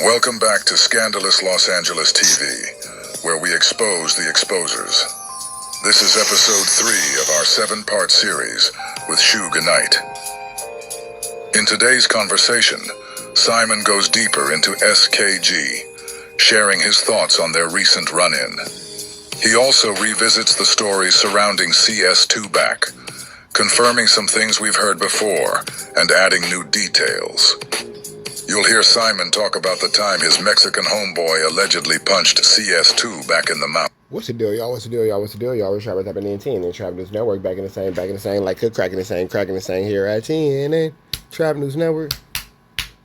Welcome back to Scandalous Los Angeles TV, where we expose the exposers. This is episode 3 of our 7-part series with Suge and Wack. In today's conversation, Simon goes deeper into SKG, sharing his thoughts on their recent run-in. He also revisits the stories surrounding CS2 back, confirming some things we've heard before and adding new details. You'll hear Simon talk about the time his Mexican homeboy allegedly punched CS2 back in the mouth. What's the deal, y'all? What's the deal, y'all? What's the deal, y'all? We're Travis up in NT and Travis News Network back in the same, like cook cracking the same here at TNN. Travis News Network.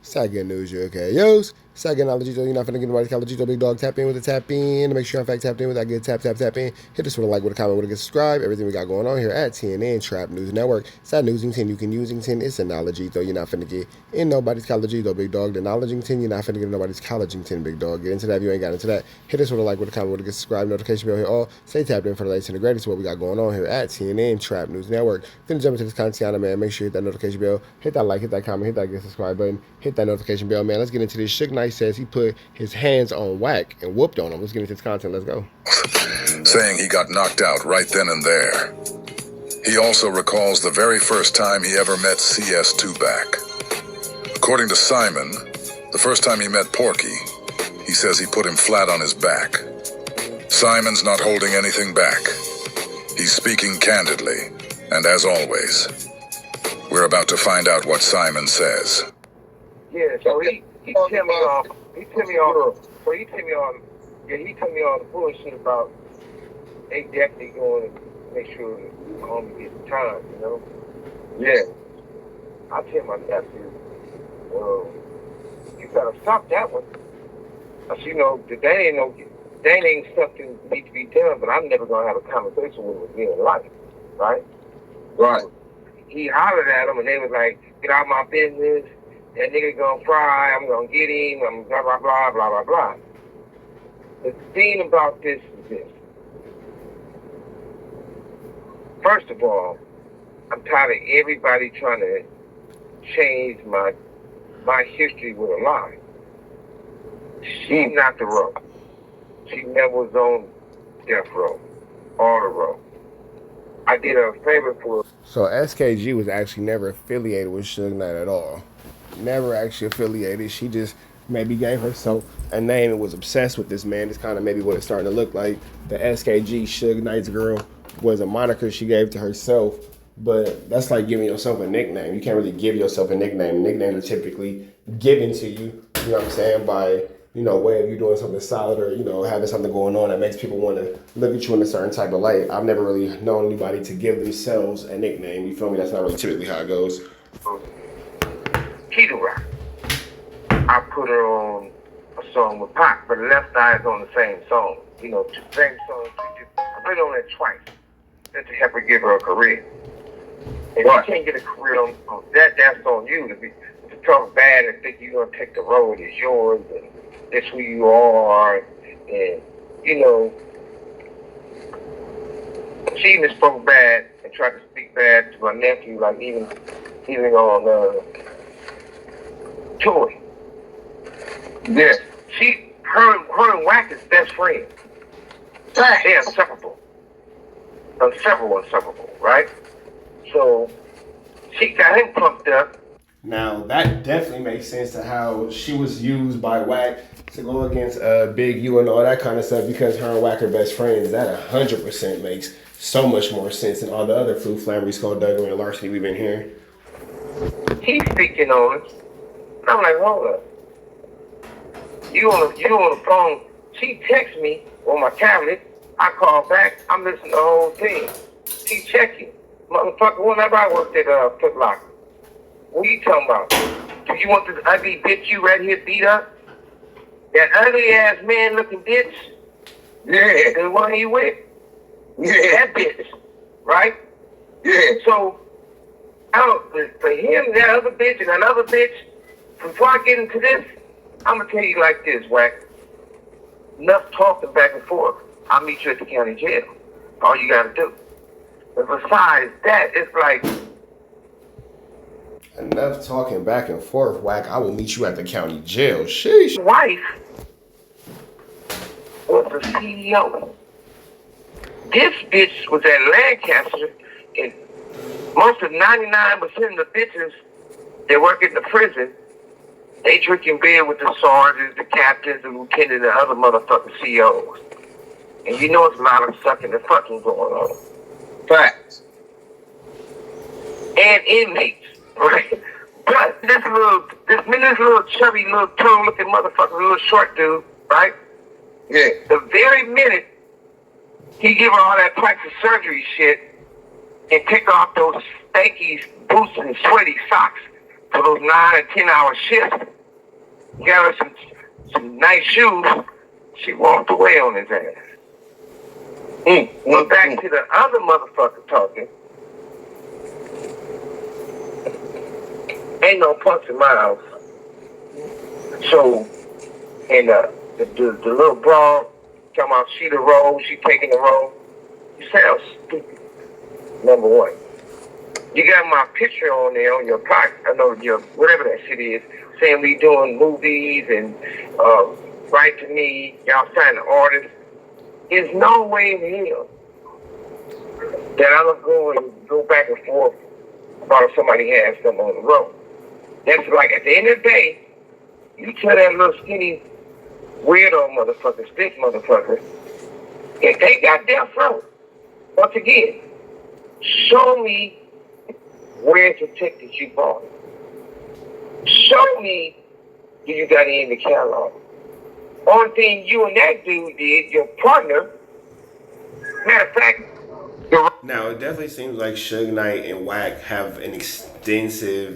Second news, you okay? Yos. Second knowledge, you're not finna get nobody's college, big dog. Tap in with the tap in to make sure I'm in fact tapped in with that good tap in. Hit us with a like, with a comment, with a good subscribe. Everything we got going on here at TNN Trap News Network. Side newsington you can usington. It's a knowledge, though you're not finna get in nobody's college, though, big dog. The knowledgeington, you're not finna get in nobody's collegington, big dog. Get into that if you ain't got into that. Hit us with a like, with a comment, with a good subscribe, notification bell here. All stay tapped in for the latest and the greatest. What we got going on here at TNN Trap News Network. Finna jump into this content, man. Make sure you hit that notification bell, hit that like, hit that comment, hit that good subscribe button, hit that notification bell, man. Let's get into this. Suge Knight says he put his hands on Wack and whooped on him. Let's get into this content. Let's go. Saying he got knocked out right then and there. He also recalls the very first time he ever met CS2 back. According to Simon, the first time he met Porky, he says he put him flat on his back. Simon's not holding anything back. He's speaking candidly, and as always, we're about to find out what Simon says. Yeah, so he tell me all the bullshit about they definitely going to make sure the homie gets time, you know? Yeah. I tell my nephew, you gotta stop that one. Cause you know, that ain't something that needs to be done, but I'm never gonna have a conversation with him again in life, right? Right. So he hollered at him and they was like, get out of my business. That nigga gonna fry, I'm gonna get him, I'm blah, blah, blah, blah, blah, blah. The thing about this is this. First of all, I'm tired of everybody trying to change my history with a lie. She's not the row. She never was on death row or the row. I did her a favor for her. So SKG was actually never affiliated with Suge Knight at all. Never actually affiliated. She just maybe gave herself a name and was obsessed with this man. It's kind of maybe what it's starting to look like. The SKG, Suge Knight's girl, was a moniker she gave to herself, but that's like giving yourself a nickname. You can't really give yourself a nickname. Nicknames are typically given to you, you know what I'm saying, by, you know, way of you doing something solid or, you know, having something going on that makes people want to look at you in a certain type of light. I've never really known anybody to give themselves a nickname. You feel me? That's not really typically how it goes. Keto Rock. I put her on a song with Pac, but the left eye is on the same song. You know, same song. I put it on that twice. Just to help her give her a career. If you can't get a career on that, that's on you to talk bad and think you're gonna take the road is yours and that's who you are, and you know, she even spoke bad and tried to speak bad to my nephew, like even on Toy. Yeah. Her and Wack is best friends. They're inseparable. Inseparable, right? So she got him pumped up. Now that definitely makes sense to how she was used by Wack to go against Big U and all that kind of stuff, because her and Wack are best friends. That 100% makes so much more sense than all the other Flu Flambery, Skullduggery, and larceny we've been hearing. He's speaking on it. I'm like, hold up. You on the phone. She texts me on my tablet. I call back. I'm listening to the whole thing. She checking. Motherfucker, whenever I worked at Foot Locker. What are you talking about? Do you want this ugly bitch you right here beat up? That ugly ass man looking bitch? Yeah. The one you with? Yeah. That bitch. Right? Yeah. So, for him, that other bitch, and another bitch, before I get into this, I'm going to tell you like this, Wack. Enough talking back and forth. I'll meet you at the county jail. All you got to do. But besides that, it's like, Enough talking back and forth, Wack. I will meet you at the county jail. Sheesh. His wife was the CEO. This bitch was at Lancaster, and most of 99% of the bitches that work in the prison, they drink in bed with the sergeants, the captains, the lieutenants, and other motherfucking CEOs. And you know it's a lot of sucking and fucking going on. Facts. And inmates, right? But this little chubby, little toe-looking motherfucker, little short dude, right? Yeah. The very minute he give her all that plastic surgery shit and take off those stanky boots and sweaty socks for those 9 and 10 hour shifts, got her some nice shoes, she walked away on his ass. Went back to the other motherfucker talking. Ain't no punch in my house. So, and the little broad talking about she the role, she taking the role. You sound stupid. Number one. You got my picture on there on your pocket, I know your whatever that shit is, saying we doing movies and write to me, y'all sign the orders. There's no way in hell that I'm gonna go back and forth about if somebody has something on the road. That's like at the end of the day, you tell that little skinny weirdo motherfucker, stick motherfucker, if they got death row, once again, show me where to take that you bought. Show me do you got it in the catalog. Only thing you and that dude did, your partner, matter of fact, Now, it definitely seems like Suge Knight and Wack have an extensive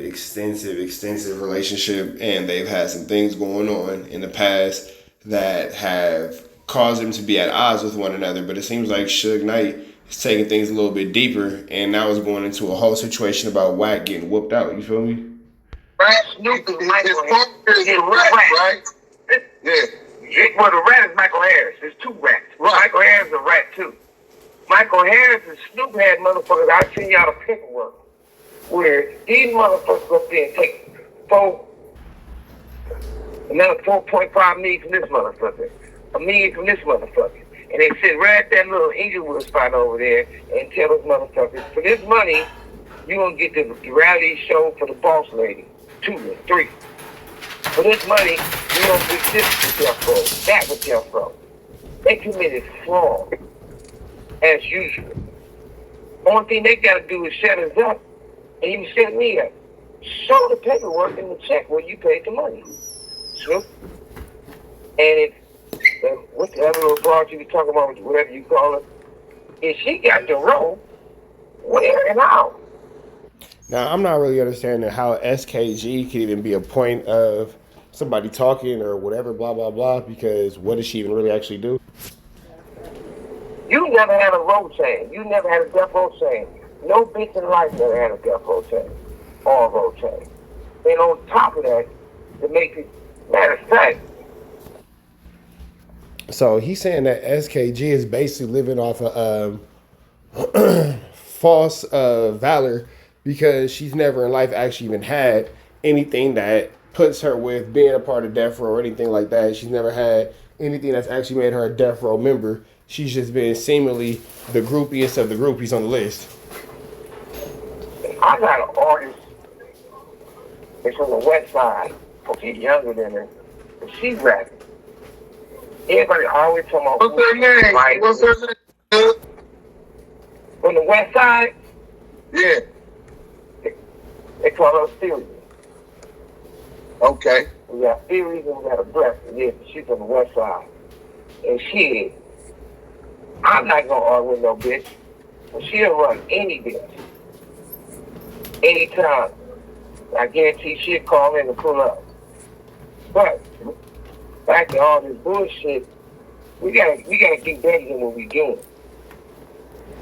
relationship, and they've had some things going on in the past that have caused them to be at odds with one another. But it seems like Suge Knight is taking things a little bit deeper, and now is going into a whole situation about Wack getting whooped out. You feel me? Right? Snoop is his rat, right? Yeah. Well, the rat is Michael Harris. There's two rats. Right. Michael Harris is a rat, too. Michael Harris and Snoop had motherfuckers. I'll send y'all the paperwork where these motherfuckers go up there and take another 4.5 million from this motherfucker, $1 million from this motherfucker. And they sit right at that little Inglewood spot over there and tell those motherfuckers, for this money, you're going to get the reality show for the boss lady. 2 or 3. For this money, you don't get this with death row, that with death row. They committed fraud, as usual. Only thing they got to do is shut us up, and you set me up. Show the paperwork in the check where you paid the money. Snoop. And if, what the other little broad you be talking about, whatever you call it, if she got the roll, where and how? Now, I'm not really understanding how SKG can even be a point of somebody talking or whatever, blah, blah, blah, because what does she even really actually do? You never had a road chain. You never had a death row chain. No bitch in life never had a death row chain or a road chain. And on top of that, to make it, matter of fact, So he's saying that SKG is basically living off of false valor because she's never in life actually even had anything that puts her with being a part of death row or anything like that. She's never had anything that's actually made her a death row member. She's just been seemingly the groupiest of the groupies on the list. I got an artist that's on the west side. She's younger than her. But she's rapping. Everybody always talking about What's her name? right. What's her name? On the west side, Yeah. they call her Theory. Okay. We got Theories and we got a breath. And yeah, she's on the west side. And she, I'm not gonna argue with no bitch. But she'll run any bitch. Anytime. I guarantee she'll call in and pull up. But back to all this bullshit, we gotta get better than what we doing.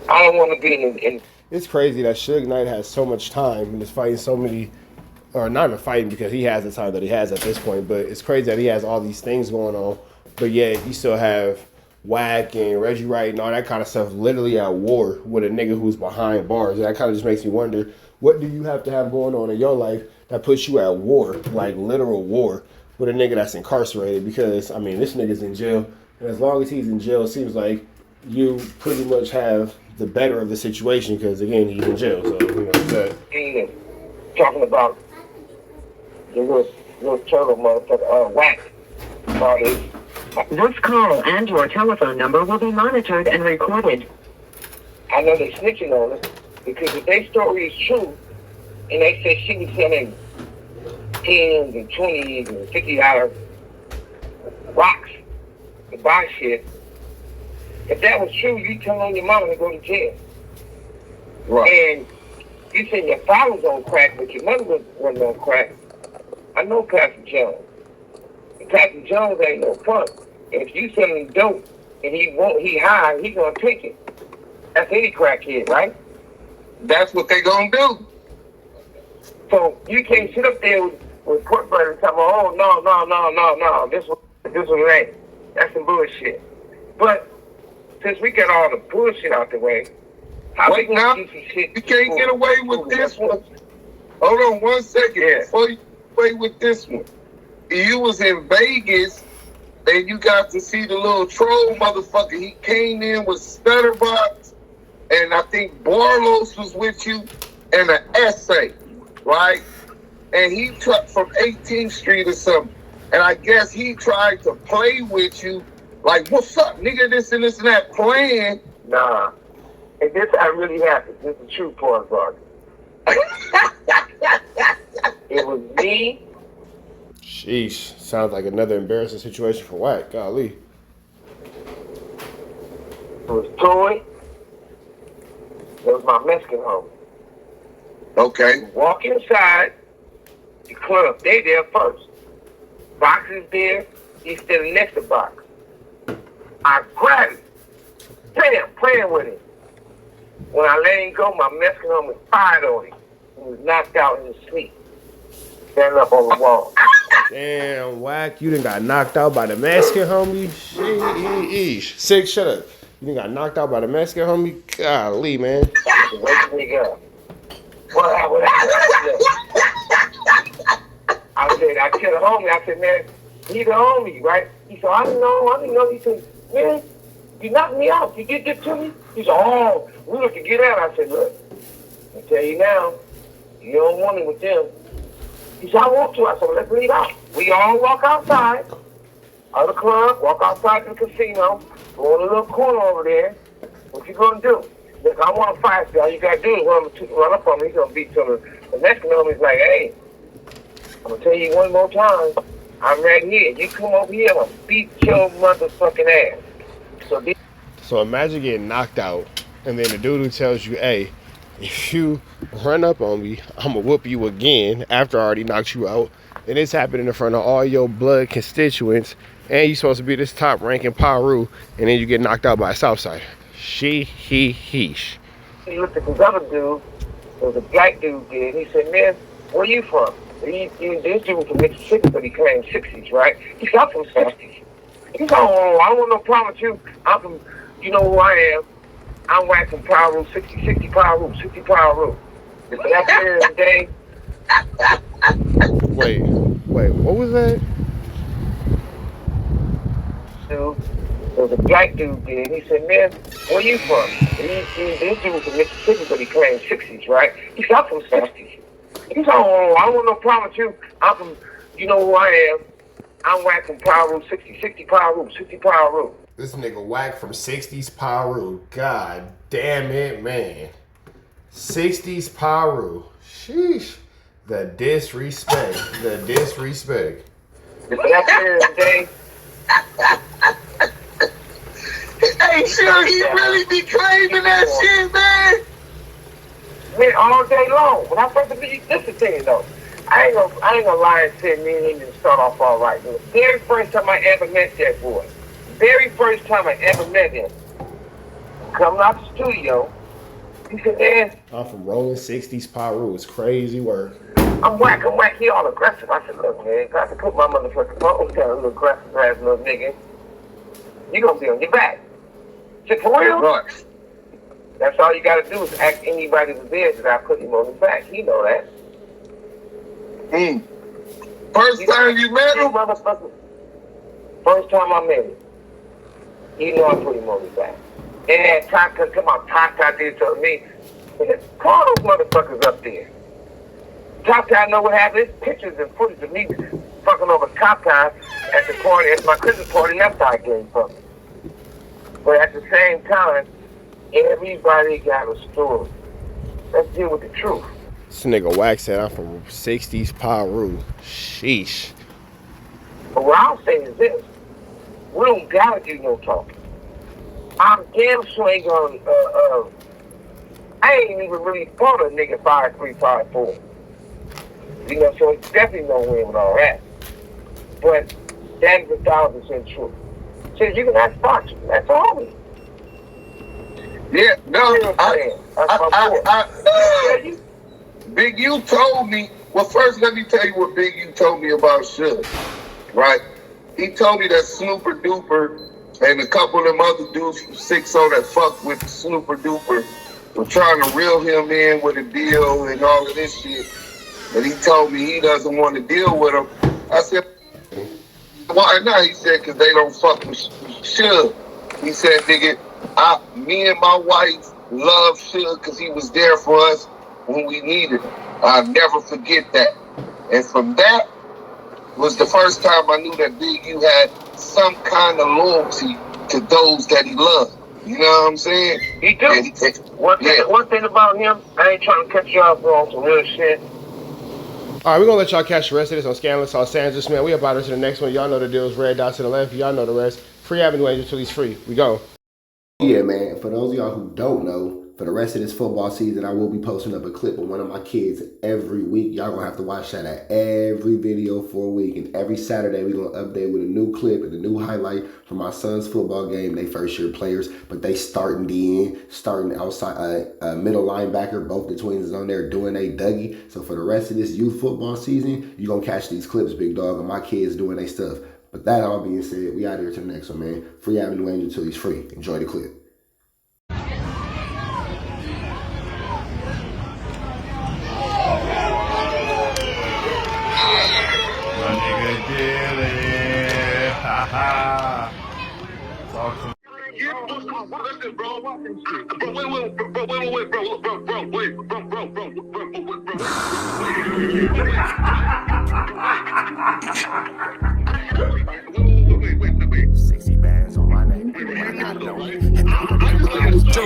I don't want to be in. It's crazy that Suge Knight has so much time and is fighting so many, or not even fighting because he has the time that he has at this point, but it's crazy that he has all these things going on, but yet you still have Wack and Reggie Wright and all that kind of stuff literally at war with a nigga who's behind bars. And that kind of just makes me wonder, What do you have to have going on in your life that puts you at war, like literal war, with a nigga that's incarcerated? Because, I mean, this nigga's in jail. And as long as he's in jail, it seems like you pretty much have the better of the situation because, again, he's in jail. So, you know, that. Talking about the little turtle motherfucker, Wack. About his. This call and your telephone number will be monitored and recorded. I know they're snitching on us because if their story is true, and they say she was selling 10s and 20s and $50 rocks to buy shit, if that was true, you tell on your mama to go to jail. Right. And you said your father was on crack, but your mother wasn't on crack. I know Pastor Jones. And Pastor Jones ain't no punk. And if you selling dope and he high, he gonna take it. That's any crackhead, right? That's what they gonna do. So you can't sit up there with pork butter and tell me, oh no, this one ain't. That's some bullshit. But since we got all the bullshit out the way, how Wait now, you can't get away with this one. Hold on 1 second. Yeah. Before you get away with this one, you was in Vegas and you got to see the little troll motherfucker. He came in with Stutterbox, and I think Barlos was with you, and an essay, right? And he took from 18th Street or something. And I guess he tried to play with you, like, what's up, nigga, this and that, playing. Nah. And this really happened. This is the true part, brother. It was me. Sheesh. Sounds like another embarrassing situation for Wack. Golly. It was Toy. It was my Mexican homie. Okay. Walk inside the club. They there first. Box is there. He's standing next to Box. I grabbed him. Playing with him. When I let him go, my Mexican homie fired on him. He was knocked out in his sleep. Standing up on the wall. Damn, Wack, you done got knocked out by the Mexican homie. Sheesh. Six, shut up. You done got knocked out by the Mexican homie. Golly, man. Wake me up. What happened? I tell the homie, I said, man, he's the homie, right? He said, I didn't know. He said, man, you knocked me out. You did this to me? He said, oh, we look to get out. I said, look, I tell you now, you don't want it with them. He said, I want to. I said, well, let's leave out. We all walk outside of the club, walk outside the casino, go in a little corner over there. What you gonna do? Look, I want to fight. All you gotta do is run up on me. He's gonna beat to the next one. He's like, hey, I'm gonna tell you one more time. I'm right here. You come over here, I'm gonna beat your motherfucking ass. So imagine getting knocked out, and then the dude who tells you, hey, if you run up on me, I'm going to whoop you again after I already knocked you out. And it's happening in front of all your blood constituents, and you're supposed to be this top-ranking Paru, and then you get knocked out by a Southsider. Heesh. He looked at this other dude, there was a black dude there, and he said, man, where you from? This dude was from Mississippi, but he claimed 60s, right? He said, I'm from 60s. He said, oh, I don't want no problem with you. I'm from, you know who I am. I'm Wack from Power Rule, 60 Power Rule, 60 Power Rule. At the end of the day. Wait, what was that? Dude, there was a black dude there, and he said, man, where you from? This dude was from Mississippi, but he claimed 60s, right? He said, I'm from 60s. He said, oh, I don't want no problem with you. I'm from, you know who I am. I'm Wack from Power Rule, 60 Power Rule, 60 Power Rule. This nigga Wack from 60s Paru. God damn it, man. 60s Paru. Sheesh. The disrespect. At the end of the day. Hey, sure, he really be claiming that shit, man. Man, all day long. When I first meet, this is the thing though. I ain't gonna lie and say me and him didn't start off all right. The very first time I ever met that boy. Very first time I ever met him. Coming out the studio, he said, man, I'm from rolling 60s Paru. It's crazy work. I'm Wack. He all aggressive. I said, look, man, I can put my motherfucking phone down, a little aggressive ass little nigga. You gonna be on your back. I said, for real? Right. That's all you gotta do is ask anybody was there that I put him on his back. He know that. First time you met him? First time I met him. He know I put him on his back. And Taka, come on, Taka did tell me, call those motherfuckers up there. Taka, I know what happened. There's pictures and footage of me fucking over cop car at the party, at my Christmas party, and that's how I came from. But at the same time, everybody got a story. Let's deal with the truth. This nigga Wack said I'm from 60s Peru. Sheesh. But what I'll say is this. We don't gotta do no talking. I'm damn sure ain't gonna, I ain't even really fought a nigga 5'3", 5'4". You know, so it's definitely no win with all that. But that is 1,000% true. So you can ask Fox, that's all. Yeah, no, Big U told me, well, first let me tell you what Big U told me about Suge, right? He told me that Snooper Duper and a couple of them other dudes from 6-0 that fucked with Snooper Duper were trying to reel him in with a deal and all of this shit. And he told me he doesn't want to deal with them. I said, why not? He said, because they don't fuck with Suge. He said, nigga, me and my wife love Suge because he was there for us when we needed him. I'll never forget that. And from that was the first time I knew that Big U had some kind of loyalty to those that he loved. You know what I'm saying? He do. One thing about him, I ain't trying to cut you off on some real shit. All right, we're going to let y'all catch the rest of this on Scandalous Los Angeles, man. We about to the next one. Y'all know the deal is red dots to the left. Y'all know the rest. Free Avenue Angel till he's free. We go. Yeah, man. For those of y'all who don't know, for the rest of this football season, I will be posting up a clip of one of my kids every week. Y'all gonna have to watch that at every video for a week. And every Saturday, we're gonna update with a new clip and a new highlight from my son's football game. They first year players, but they starting DN, starting outside, middle linebacker. Both the twins is on there doing a Dougie. So for the rest of this youth football season, you're gonna catch these clips, big dog, of my kids doing their stuff. But that all being said, we out here to the next one, man. Free Avenue Angel till he's free. Enjoy the clip. Sexy bands on my name.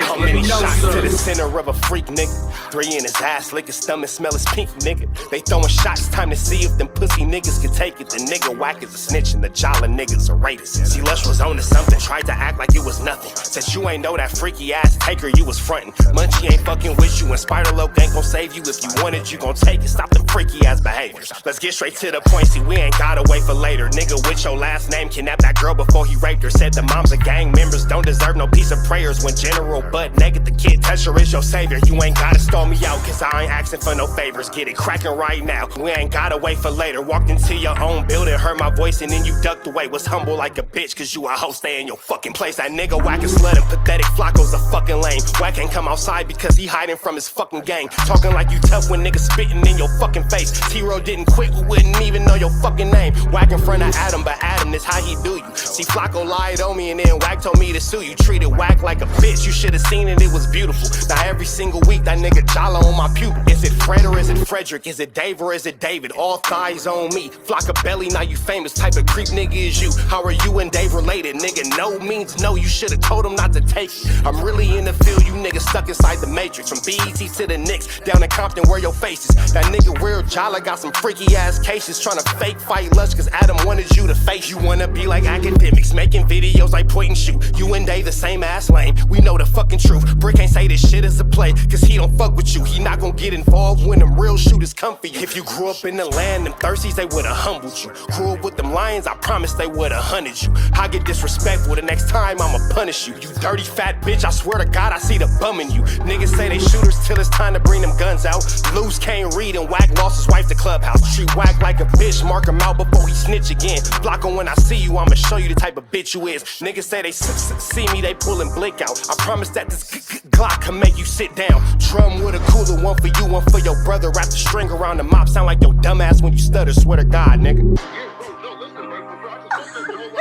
How many shots to the center of a freak, nigga? 3 in his ass, lick his stomach, smell his pink, nigga. They throwing shots, time to see if them pussy niggas can take it. The nigga Wack is a snitch and the Jala niggas are rapists. See, Lush was on to something, tried to act like it was nothing. Said you ain't know that freaky ass taker you was frontin'. Munchie ain't fucking with you and Spider-Loc ain't gon' save you. If you want it, you gon' take it. Stop the freaky ass behaviors. Let's get straight to the point, see, we ain't gotta wait for later. Nigga with your last name kidnapped that girl before he raped her. Said the moms of gang members don't deserve no piece of prayers. When General butt naked, the kid Tesher is your savior. You ain't gotta stall me out, cause I ain't asking for no favors. Get it cracking right now, we ain't gotta wait for later. Walked into your own building, heard my voice and then you ducked away. Was humble like a bitch, cause you a hoe, stay in your fucking place. That nigga Wack is slut and pathetic, Flacco's a fucking lame. Wack ain't come outside because he hiding from his fucking gang. Talking like you tough when niggas spitting in your fucking face. T-Row didn't quit, we wouldn't even know your fucking name. Wack in front of Adam, but Adam is how he do you. See, Flacco lied on me and then Wack told me to sue you. Treated Wack like a bitch, you should've seen it, it was beautiful. Now every single week that nigga Jala on my pupil. Is it Fred or is it Frederick? Is it Dave or is it David? All thighs on me. Flock of belly, now you famous. Type of creep nigga is you. How are you and Dave related? Nigga, no means no. You should've told him not to take it. I'm really in the field, you niggas stuck inside the matrix. From BET to the Knicks, down in Compton where your face is. That nigga real Jala got some freaky ass cases. Tryna fake fight Lush cause Adam wanted you to face. You wanna be like academics, making videos like point and shoot. You and Dave the same ass lane. We know the fucking truth. Brick ain't say this shit is a play, cause he don't fuck with you. He not gon' get involved when them real shooters come for you. If you grew up in the land, them thirsties, they would've humbled you. Grew up with them lions, I promise they would've hunted you. I get disrespectful, the next time I'ma punish you. You dirty fat bitch, I swear to God I see the bum in you. Niggas say they shooters till it's time to bring them guns out. Loose can't read and Wack lost his wife to Clubhouse. Treat Wack like a bitch, mark him out before he snitch again. Flacco in when I see you, I'ma show you the type of bitch you is. Niggas say they see me, they pullin' blick out. I promise that this Glock can make you sit down. Drum with a cooler, one for you, one for your brother. Wrap the string around the mop, sound like your dumbass when you stutter. Swear to God, nigga. Yeah, bro, no, listen, bro, I just said, like,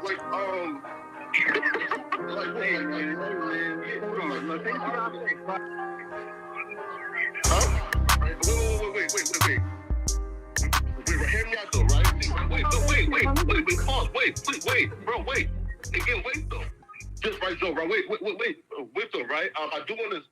wait. Hear me out though, right? Wait, pause, wait, bro, wait. Again, wait though. Just right, Joe, right? Wait though, right? I do want to